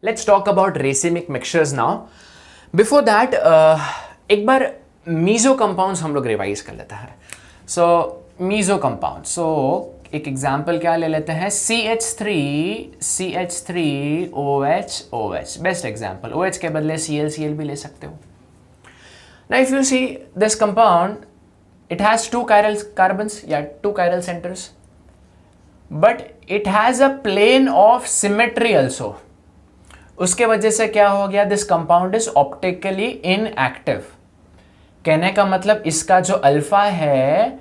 Let's talk about racemic mixtures now. Before that, एक बार meso compounds हम लोग revise कर लेते हैं. सो मीजो कंपाउंड, सो एक एग्जाम्पल क्या ले लेते हैं, CH3OH. Best example. OH के बदले Cl भी ले सकते हो. Now if you see this compound, it has two chiral carbons, two chiral centers, but it has a plane of symmetry also. उसके वजह से क्या हो गया, this compound is optically inactive. कहने का मतलब इसका जो अल्फा है,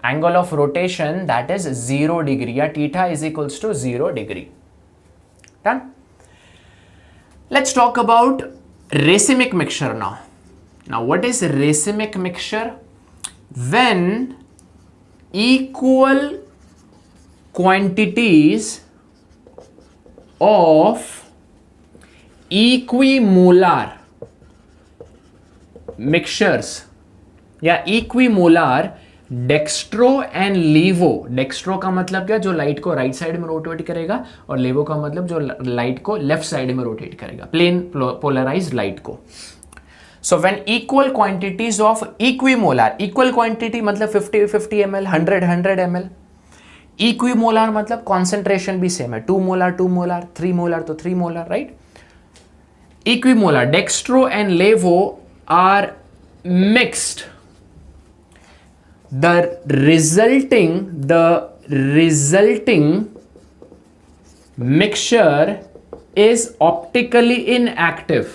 angle of rotation, that is 0 degree, या theta is equals to 0 degree. Done. Let's talk about racemic mixture now. Now what is racemic mixture? When equal quantities of equimolar mixtures या equimolar dextro and levo. Dextro का मतलब क्या, जो light को right side में rotate करेगा, और लेवो का मतलब जो लाइट को लेफ्ट साइड में रोटेट करेगा, प्लेन पोलराइज्ड लाइट को. So when equal quantities of equimolar, equal quantity मतलब 50 ml, 100 ml. इक्विमोलार मतलब कॉन्सेंट्रेशन भी सेम है, 2 मोलर 2 मोलर, 3 मोलर तो 3 molar, right. Equimolar, dextro and levo are mixed. The resulting mixture is optically inactive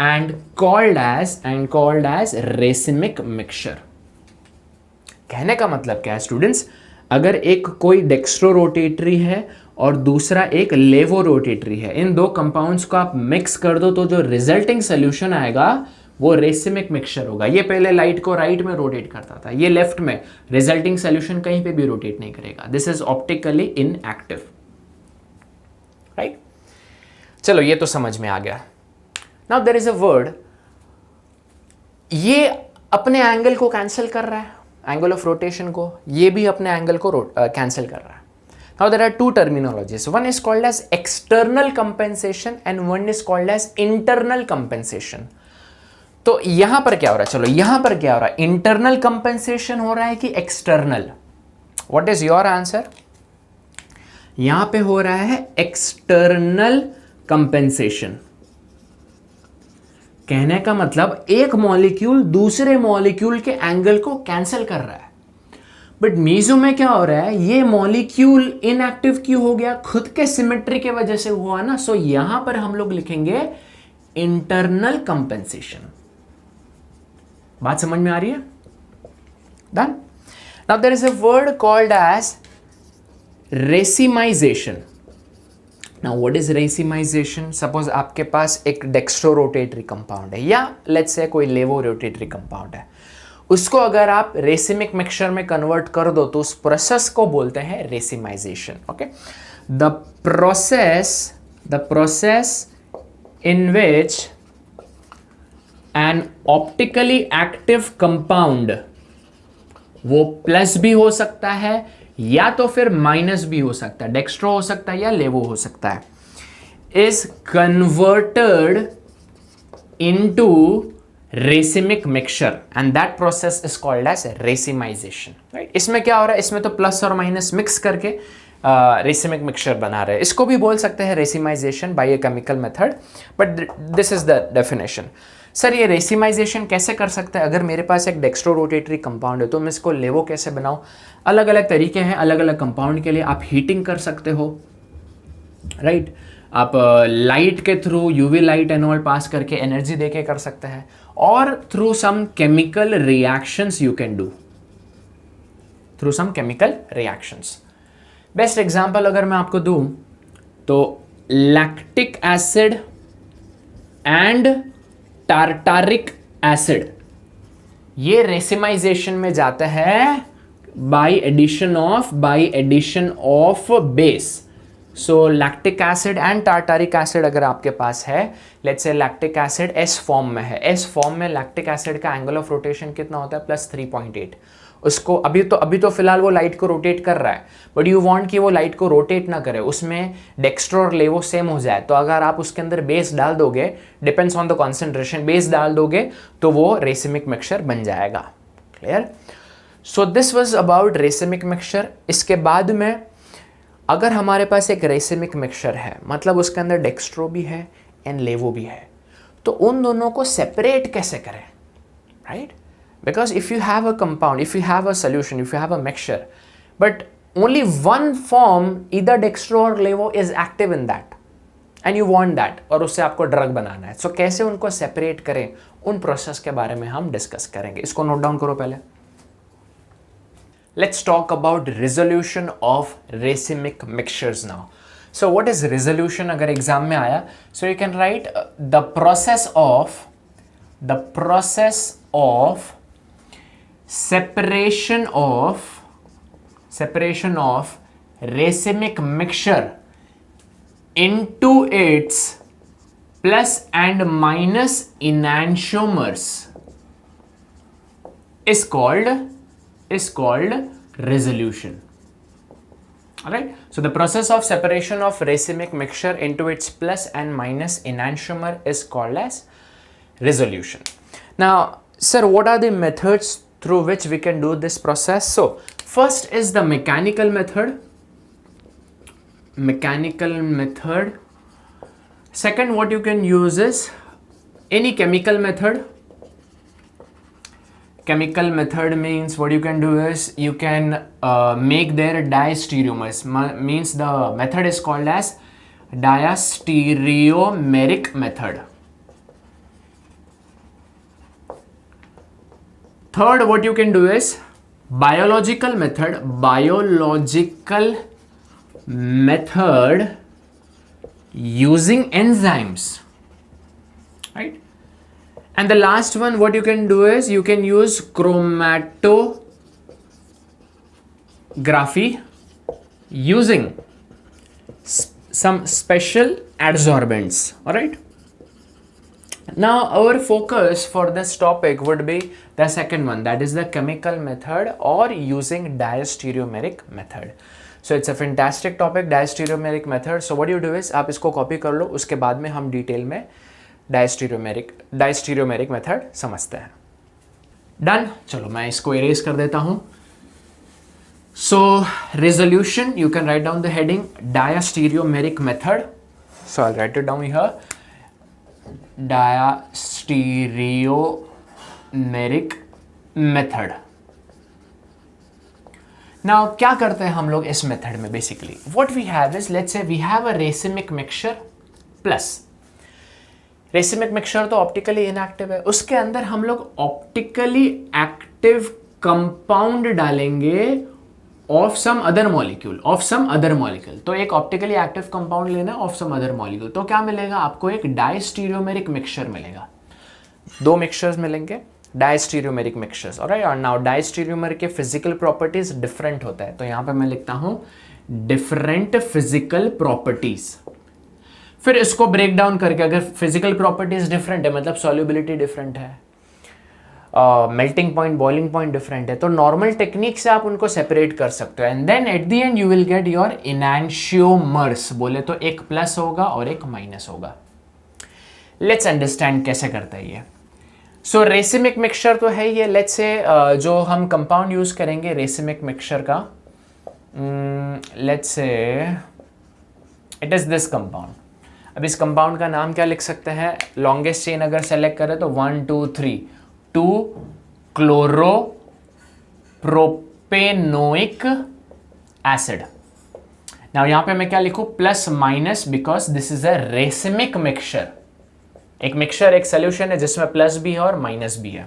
and called as racemic mixture. कहने का मतलब क्या है स्टूडेंट्स? अगर एक कोई डेक्स्ट्रो रोटेटरी है और दूसरा एक लेवो रोटेटरी है, इन दो कंपाउंड्स को आप मिक्स कर दो तो जो रिजल्टिंग सोल्यूशन आएगा वो रेसिमिक मिक्सचर होगा. ये पहले लाइट को राइट में रोटेट करता था, ये लेफ्ट में. रिजल्टिंग सोल्यूशन कहीं पे भी रोटेट नहीं करेगा. This is optically inactive, right. चलो ये तो समझ में आ गया. Now there is a word, ये अपने एंगल को कैंसिल कर रहा है, एंगल ऑफ रोटेशन को, ये भी अपने एंगल को कैंसिल कर रहा है. Now there are two terminologies. One is called as external compensation and one is called as internal compensation. तो यहां पर क्या हो रहा है, चलो यहां पर क्या हो रहा है, इंटरनल कंपेंसेशन हो रहा है कि external? What is your answer? यहां पे हो रहा है एक्सटर्नल कंपेंसेशन. कहने का मतलब एक मॉलिक्यूल दूसरे मॉलिक्यूल के एंगल को कैंसिल कर रहा है. बट मीजो में क्या हो रहा है, ये मॉलिक्यूल इनएक्टिव क्यों हो गया? खुद के सिमेट्री के वजह से हुआ ना. सो यहां पर हम लोग लिखेंगे इंटरनल कंपेंसेशन. बात समझ में आ रही है? Done. Now there is a word called as racemization. Now what is racemization? Suppose आपके पास एक डेक्स्ट्रो रोटेटरी कंपाउंड है, या लेट्स से कोई लेवो रोटेटरी कंपाउंड है. उसको अगर आप रेसिमिक मिक्सचर में कन्वर्ट कर दो तो उस प्रोसेस को बोलते हैं racemisation. Okay. The process in which N optically active compound, वो प्लस भी हो सकता है या तो फिर माइनस भी हो सकता है, डेक्स्ट्रो हो सकता है या लेवो हो सकता है, is converted into racemic mixture and that process is called as racemization, right. इसमें क्या हो रहा है, इसमें तो प्लस और माइनस मिक्स करके रेसिमिक मिक्सचर बना रहे हैं. इसको भी बोल सकते हैं racemization by a chemical method, but this is the definition. Sir ये रेसिमाइजेशन कैसे कर सकते हैं? अगर मेरे पास एक डेक्स्ट्रो रोटेटरी कंपाउंड है तो मैं इसको लेवो कैसे बनाऊं? अलग अलग तरीके हैं अलग अलग कंपाउंड के लिए. आप हीटिंग कर सकते हो, राइट. आप लाइट के through UV light and all pass करके एनर्जी देके कर सकते हैं, और through some chemical reactions you can do, through some chemical reactions. Best example अगर मैं आपको दूं तो lactic acid and tartaric acid, ये रेसिमाइजेशन में जाता है by addition of base. So lactic acid and tartaric acid अगर आपके पास है, let's say lactic acid S form में है, एस फॉर्म में लैक्टिक एसिड का एंगल ऑफ रोटेशन कितना होता है? +3.8. उसको अभी तो फिलहाल वो लाइट को रोटेट कर रहा है, बट यू वांट कि वो लाइट को रोटेट ना करे, उसमें डेक्स्ट्रो और लेवो सेम हो जाए, तो अगर आप उसके अंदर बेस डाल दोगे, depends on the concentration, base डाल दोगे तो वो रेसिमिक मिक्सचर बन जाएगा। Clear? So this was about racemic mixture. इसके बाद में अगर हमारे पास एक रेसिमिक मिक्सचर है, मतलब उसके अंदर डेक्स्ट्रो भी है एंड लेवो भी है, तो उन दोनों को सेपरेट कैसे करें, right? Because if you have a compound, if you have a solution, if you have a mixture, but only one form, either dextro or levo, is active in that, and you want that, और उससे आपको drug बनाना है, so कैसे उनको separate करें, उन process के बारे में हम डिस्कस करेंगे। इसको नोट डाउन करो पहले। Let's talk about resolution of racemic mixtures now. So what is resolution? अगर एग्जाम में आया, so you can write the process of separation of racemic mixture into its plus and minus enantiomers is called resolution. Alright, so the process of separation of racemic mixture into its plus and minus enantiomer is called as resolution. Now, sir, what are the methods through which we can do this process? So first is the mechanical method. Second, what you can use is any chemical method. Chemical method means what you can do is you can make their diastereomers, means the method is called as diastereomeric method. Third, what you can do is biological method using enzymes, right? And the last one, what you can do is you can use chromatography using some special adsorbents. All right. Now our focus for this topic would be the second one, that is the chemical method or using diastereomeric method. So it's a fantastic topic, diastereomeric method. So what you do is आप इसको copy कर लो, उसके बाद में हम detail में डायस्टीरियोमेरिक method समझते हैं। डन, चलो मैं इसको इरेज कर देता हूं। So resolution, you can write down the heading diastereomeric method. So I write it down here, diastereomeric method. Now क्या करते हैं हम लोग इस मेथड में? Basically what we have is, let's say we have a racemic mixture plus, racemic mixture तो optically inactive है, उसके अंदर हम लोग ऑप्टिकली एक्टिव कंपाउंड डालेंगे ऑफ सम अदर मॉलिक्यूल, तो एक ऑप्टिकली एक्टिव कंपाउंड लेना ऑफ सम अदर मॉलिक्यूल, तो क्या मिलेगा आपको? एक डायस्टीरियोमेरिक मिक्सचर मिलेगा। दो मिक्सचर्स मिलेंगे, डायस्टीरियोमेरिक मिक्सचर्स। ऑलराइट, और नाउ डायस्टीरियोमर के फिजिकल प्रॉपर्टीज डिफरेंट होता है, तो यहां पे मैं लिखता हूं डिफरेंट फिजिकल प्रॉपर्टीज। फिर इसको ब्रेक डाउन करके, अगर फिजिकल प्रॉपर्टीज डिफरेंट है मतलब सॉल्युबिलिटी डिफरेंट है, melting point, boiling point different है, तो नॉर्मल टेक्निक से आप उनको सेपरेट कर सकते हो, and then at the end you will get your enantiomers. बोले तो एक प्लस होगा और एक माइनस होगा। लेट्स अंडरस्टैंड कैसे करता है ये। सो रेसिमिक मिक्सचर तो है ये, लेट्स से जो हम कंपाउंड यूज करेंगे रेसिमिक मिक्सचर का, let's say it is this compound. अब इस कंपाउंड का नाम क्या लिख सकते हैं? लॉन्गेस्ट चेन अगर सेलेक्ट करें तो 1 2 3, 2 क्लोरोप्रोपेनोइक एसिड। नाउ यहां पे मैं क्या लिखूं? Plus minus, because this is a racemic mixture. एक मिक्सचर, एक सोल्यूशन है जिसमें प्लस भी है और माइनस भी है।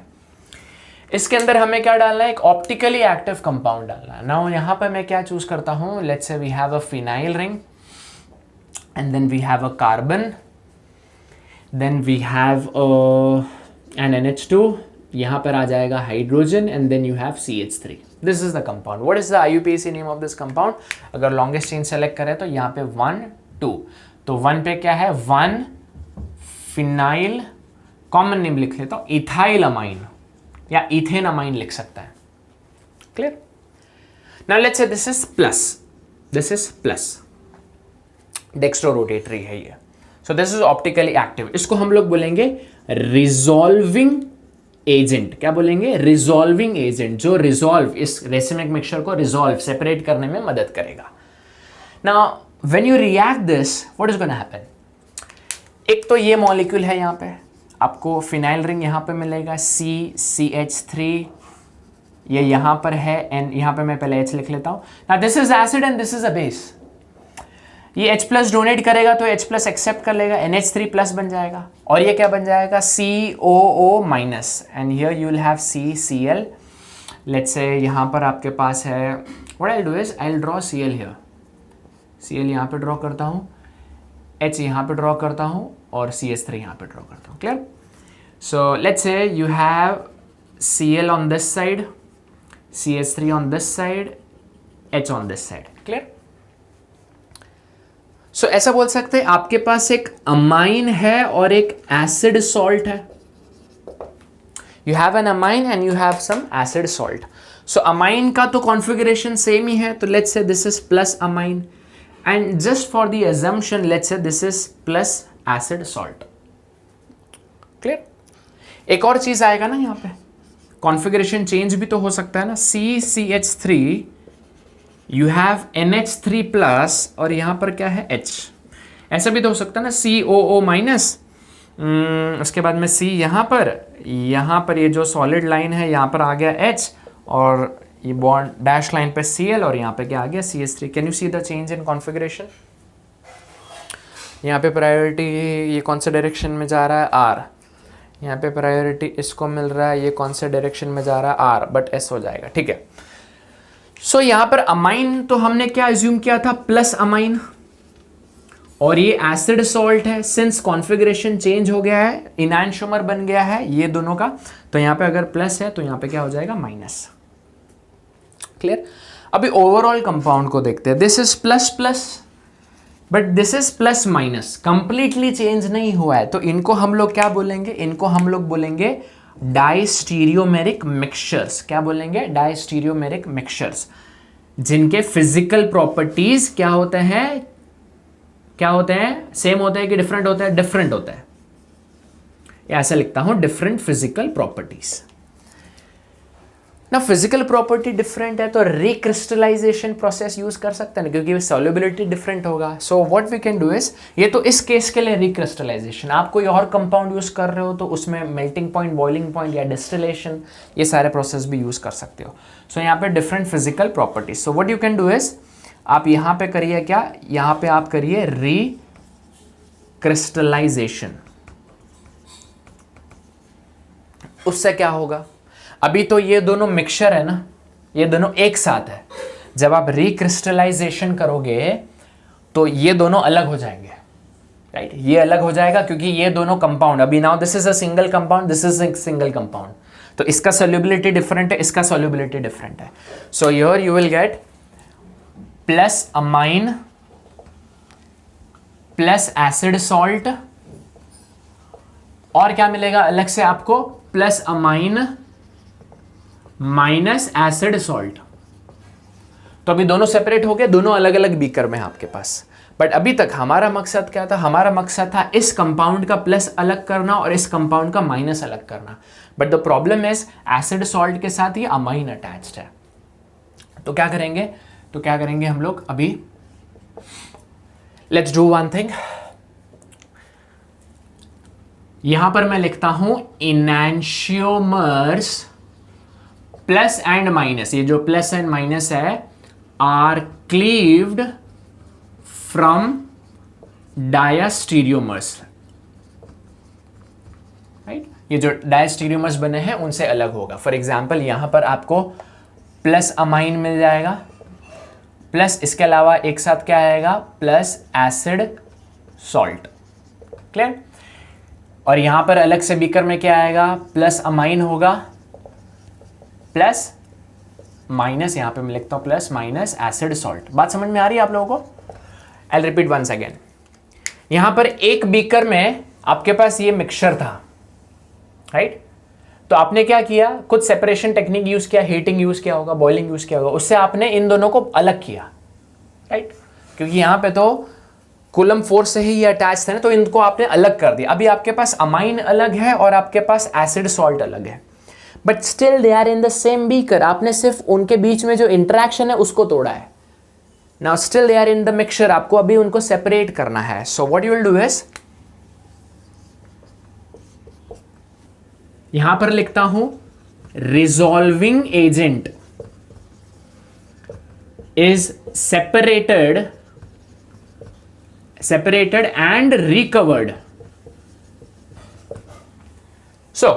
इसके अंदर हमें क्या डालना है? एक ऑप्टिकली एक्टिव कंपाउंड डालना है। नाउ यहां पे मैं क्या चूज करता हूं? Let's say we have a phenyl ring, and then we have a carbon, then we have an NH2, यहाँ पर आ जाएगा hydrogen, and then you have CH3. This is the compound. What is the IUPAC name of this compound? अगर longest chain select करें तो यहाँ पे 1 2, तो 1 पे क्या है? 1 फिनाइल, कॉमन नेम लिख लेता हूँ इथाइल अमाइन या इथेन अमाइन लिख सकता है। Clear? Now let's say this is plus, dextro rotatory है ये, so this is optically active. इसको हम लोग बोलेंगे रिजॉल्विंग एजेंट। क्या बोलेंगे? रिजॉल्विंग एजेंट, जो रिजॉल्व, इस रेसिमिक मिक्सचर को रिजॉल्व, सेपरेट करने में मदद करेगा। Now when you react this, what is gonna happen? एक तो ये मॉलिक्यूल है, यहाँ पे आपको फिनाइल रिंग यहाँ पे मिलेगा CCH3, ये यहाँ पर है, एंड यहाँ पे मैं पहले H लिख लेता हूँ। Now this is acid and this is a base. ये H प्लस डोनेट करेगा तो H प्लस एक्सेप्ट कर लेगा, NH3 प्लस बन जाएगा, और ये क्या बन जाएगा? COO minus, and here you will have CCl। Let's say यहाँ पर आपके पास है, what I will do is I will draw Cl here, Cl यहाँ पे ड्रॉ करता हूँ, H यहाँ पे ड्रॉ करता हूँ, और CH3 यहाँ पे ड्रॉ करता हूँ। Clear? So let's say you have Cl on this side, CH3 on this side, H on this side. Clear? So ऐसा बोल सकते हैं आपके पास एक अमाइन है और एक एसिड सॉल्ट है। You have an amine and you have some acid salt. So amine का तो कॉन्फ़िगरेशन सेम ही है, तो let's say this is plus amine, and just for the assumption let's say this is plus acid salt. Clear? एक और चीज आएगा ना यहाँ पे, कॉन्फ़िगरेशन चेंज भी तो हो सकता है ना। CCH3 you have NH3 plus, और यहाँ पर क्या है? H। ऐसा भी तो हो सकता है ना, COO माइनस, उसके बाद में C यहाँ पर ये जो सॉलिड लाइन है यहाँ पर आ गया H, और ये बॉन्ड डैश लाइन पे Cl, और यहाँ पे क्या आ गया? CH3। Can you see the change in configuration? यहाँ पे प्रायोरिटी ये कौन से डायरेक्शन में जा रहा है? R। यहाँ पे प्रायोरिटी इसको मिल रहा है, ये कौन से डायरेक्शन में जा रहा है? R, बट S हो जाएगा। ठीक है, सो यहाँ पर अमाइन तो हमने क्या अज्यूम किया था? प्लस अमाइन, और ये एसिड सॉल्ट है। सिंस कॉन्फ़िगरेशन चेंज हो गया है, इनैनशोमर बन गया है ये दोनों का, तो यहाँ पे अगर प्लस है तो यहाँ पे क्या हो जाएगा? माइनस। क्लियर? अभी ओवरऑल कंपाउंड को देखते हैं। This is plus plus, but this is plus minus, completely change नहीं हुआ है, तो इनको हम लोग क्या बोलेंगे? इनको हम लोग बोलेंगे डाइस्टीरियोमेरिक मिक्सचर्स। क्या बोलेंगे? डाइस्टीरियोमेरिक मिक्सचर्स, जिनके फिजिकल प्रॉपर्टीज क्या होते हैं? क्या होते हैं? सेम होते हैं कि डिफरेंट होते हैं? डिफरेंट होता है। ऐसा लिखता हूं, डिफरेंट फिजिकल प्रॉपर्टीज। ना फिजिकल प्रॉपर्टी डिफरेंट है तो रिक्रिस्टलाइजेशन प्रोसेस यूज कर सकते हैं, क्योंकि सॉल्युबिलिटी डिफरेंट होगा। So what we can do is, ये तो इस केस के लिए रिक्रिस्टलाइजेशन, आप कोई और कंपाउंड यूज कर रहे हो तो उसमें मेल्टिंग पॉइंट, बॉइलिंग पॉइंट या डिस्टिलेशन, ये सारे प्रोसेस भी यूज कर सकते हो। सो यहाँ पे different physical properties. So what you can do is, आप यहाँ पे करिए क्या? यहाँ पे आप करिए रिक्रिस्टलाइजेशन। उससे क्या होगा? अभी तो ये दोनों मिक्सचर है ना, ये दोनों एक साथ है। जब आप रिक्रिस्टलाइजेशन करोगे तो ये दोनों अलग हो जाएंगे, राइट? ये अलग हो जाएगा क्योंकि ये दोनों कंपाउंड, अभी now this is a single compound, this is a single compound, तो इसका सॉल्युबिलिटी डिफरेंट है, इसका सॉल्युबिलिटी डिफरेंट है। So here you will gate plus amine plus acid salt, और क्या मिलेगा अलग से आपको? Plus amine minus acid salt. तो अभी दोनों सेपरेट हो गए, दोनों अलग अलग बीकर में है आपके पास। बट अभी तक हमारा मकसद क्या था? हमारा मकसद था इस कंपाउंड का प्लस अलग करना और इस कंपाउंड का माइनस अलग करना। But the problem is acid salt के साथ ये अमाइन अटैच्ड है, तो क्या करेंगे? हम लोग अभी लेट्स डू वन थिंग। यहां पर मैं लिखता हूं इनैंशियोमर्स प्लस एंड माइनस, ये जो प्लस एंड माइनस है are cleaved from diastereomers, right? ये जो डायस्टीरियोमर्स बने हैं उनसे अलग होगा। फॉर एग्जाम्पल यहां पर आपको प्लस अमाइन मिल जाएगा, प्लस इसके अलावा एक साथ क्या आएगा? Plus acid salt. क्लियर? और यहां पर अलग से बीकर में क्या आएगा? प्लस अमाइन होगा प्लस माइनस, यहां पे मैं लिखता हूं प्लस माइनस एसिड सॉल्ट। बात समझ में आ रही है आप लोगों को? I will repeat once again. यहां पर एक बीकर में आपके पास ये मिक्सचर था, राइट? तो आपने क्या किया, कुछ सेपरेशन टेक्निक यूज किया, हीटिंग यूज किया होगा, बॉइलिंग यूज किया होगा, उससे आपने इन दोनों को अलग किया, राइट? क्योंकि यहां पे तो कूलम फोर्स से ही ये अटैच थे ना, तो इनको आपने अलग कर दिया। अभी आपके पास अमाइन अलग है और आपके पास एसिड सॉल्ट अलग है, but still they are in the same beaker. आपने सिर्फ उनके बीच में जो इंटरेक्शन है उसको तोड़ा है। Now still they are in the mixture, आपको अभी उनको सेपरेट करना है। So what you will do is, यहां पर लिखता हूं resolving agent is separated and recovered. So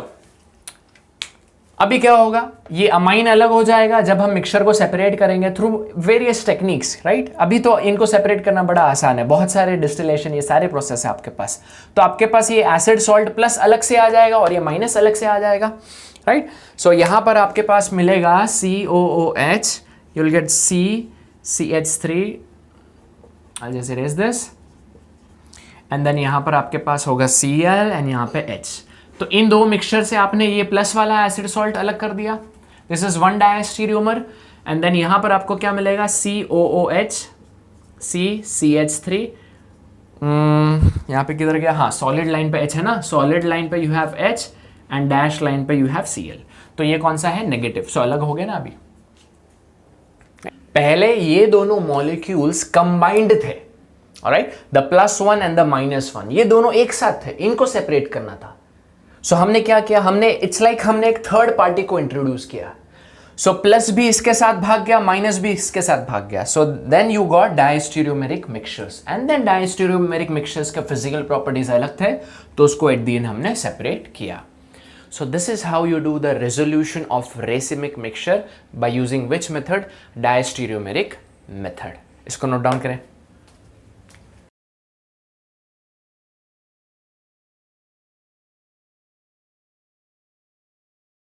अभी क्या होगा, ये अमाइन अलग हो जाएगा जब हम मिक्सचर को सेपरेट करेंगे थ्रू वेरियस टेक्निक्स, राइट? अभी तो इनको सेपरेट करना बड़ा आसान है, बहुत सारे डिस्टिलेशन, ये सारे प्रोसेस है आपके पास। तो आपके पास ये एसिड सॉल्ट प्लस अलग से आ जाएगा और ये माइनस अलग से आ जाएगा, राइट? सो यहां पर आपके पास मिलेगा COOH, you will get CH3, I'll just erase this, and then यहां पर आपके पास होगा Cl एंड यहां पे H। तो इन दो मिक्सचर से आपने ये प्लस वाला एसिड सॉल्ट अलग कर दिया, this is 1 diastereomer, and then यहां पर आपको क्या मिलेगा, COOH, CH3, यहां पे किधर गया, हाँ सॉलिड लाइन पे H है ना, सॉलिड लाइन पे you have H and dash line पे यू हैव Cl। तो ये कौन सा है, नेगेटिव, सो अलग हो गया ना। अभी पहले ये दोनों मॉलिक्यूल्स कंबाइंड थे, ऑलराइट, द +1 एंड द -1, ये दोनों एक साथ थे, इनको सेपरेट करना था। सो हमने क्या किया, हमने इट्स लाइक हमने एक थर्ड पार्टी को इंट्रोड्यूस किया। सो प्लस भी इसके साथ भाग गया, माइनस भी इसके साथ भाग गया। So then you got diastereomeric mixtures, and then diastereomeric mixtures के फिजिकल प्रॉपर्टीज अलग थे, तो उसको एट द एंड हमने सेपरेट किया। So this is how you do the resolution of racemic mixture by using which method? Diastereomeric method. इसको note down करें।